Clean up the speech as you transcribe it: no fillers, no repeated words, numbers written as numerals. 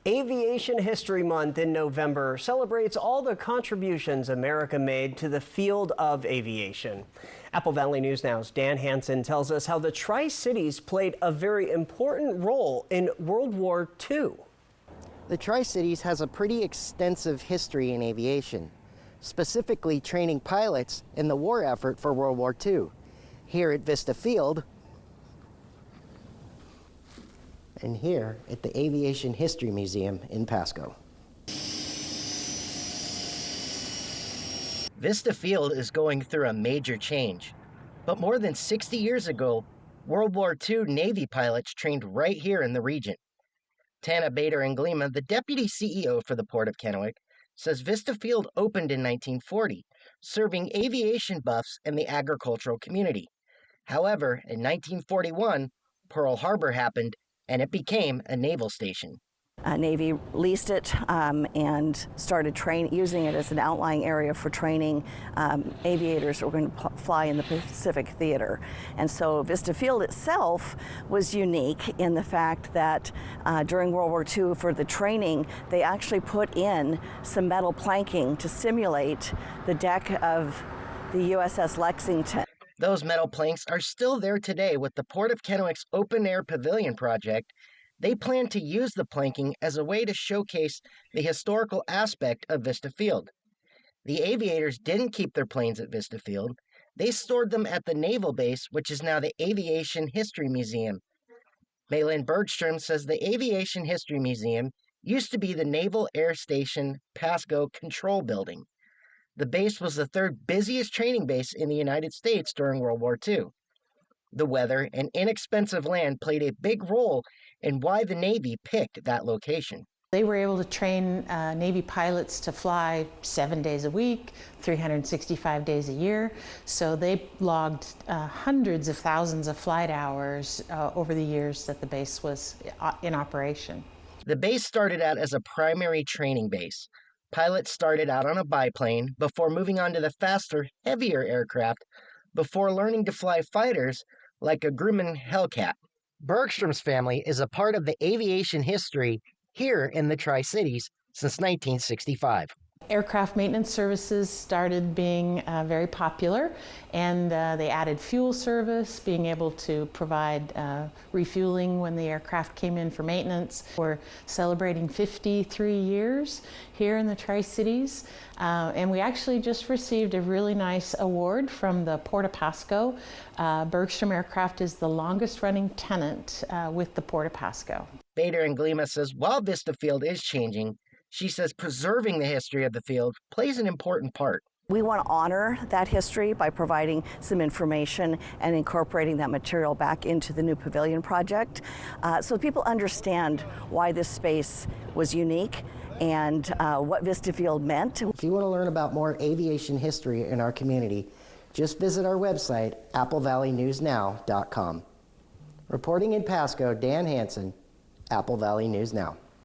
Aviation History Month in November celebrates all the contributions America made to the field of aviation. Apple Valley News Now's Dan Hansen tells us how the Tri-Cities played a very important role in World War II. The Tri-Cities has a pretty extensive history in aviation, specifically training pilots in the war effort for World War II. Here at Vista Field, and here at the Aviation History Museum in Pasco. Vista Field is going through a major change. But more than 60 years ago, World War II Navy pilots trained right here in the region. Tana Bader-Englima, the deputy CEO for the Port of Kennewick, says Vista Field opened in 1940, serving aviation buffs and the agricultural community. However, in 1941, Pearl Harbor happened, and it became a naval station. Navy leased it and started using it as an outlying area for training aviators who were going to fly in the Pacific Theater. And so Vista Field itself was unique in the fact that during World War II, for the training, they actually put in some metal planking to simulate the deck of the USS Lexington. Those metal planks are still there today with the Port of Kennewick's Open Air Pavilion project. They plan to use the planking as a way to showcase the historical aspect of Vista Field. The aviators didn't keep their planes at Vista Field. They stored them at the naval base, which is now the Aviation History Museum. Malin Bergstrom says the Aviation History Museum used to be the Naval Air Station Pasco Control Building. The base was the third busiest training base in the United States during World War II. The weather and inexpensive land played a big role in why the Navy picked that location. They were able to train Navy pilots to fly 7 days a week, 365 days a year. So they logged hundreds of thousands of flight hours over the years that the base was in operation. The base started out as a primary training base. Pilots started out on a biplane before moving on to the faster, heavier aircraft before learning to fly fighters like a Grumman Hellcat. Bergstrom's family is a part of the aviation history here in the Tri-Cities since 1965. Aircraft maintenance services started being very popular, and they added fuel service, being able to provide refueling when the aircraft came in for maintenance. We're celebrating 53 years here in the Tri-Cities, and we actually just received a really nice award from the Port of Pasco. Bergstrom Aircraft is the longest running tenant with the Port of Pasco. Bader-Englima says while Vista Field is changing, she says preserving the history of the field plays an important part. We want to honor that history by providing some information and incorporating that material back into the new pavilion project so people understand why this space was unique and what Vista Field meant. If you want to learn about more aviation history in our community, just visit our website, applevalleyNewsNow.com. Reporting in Pasco, Dan Hansen, Apple Valley News Now.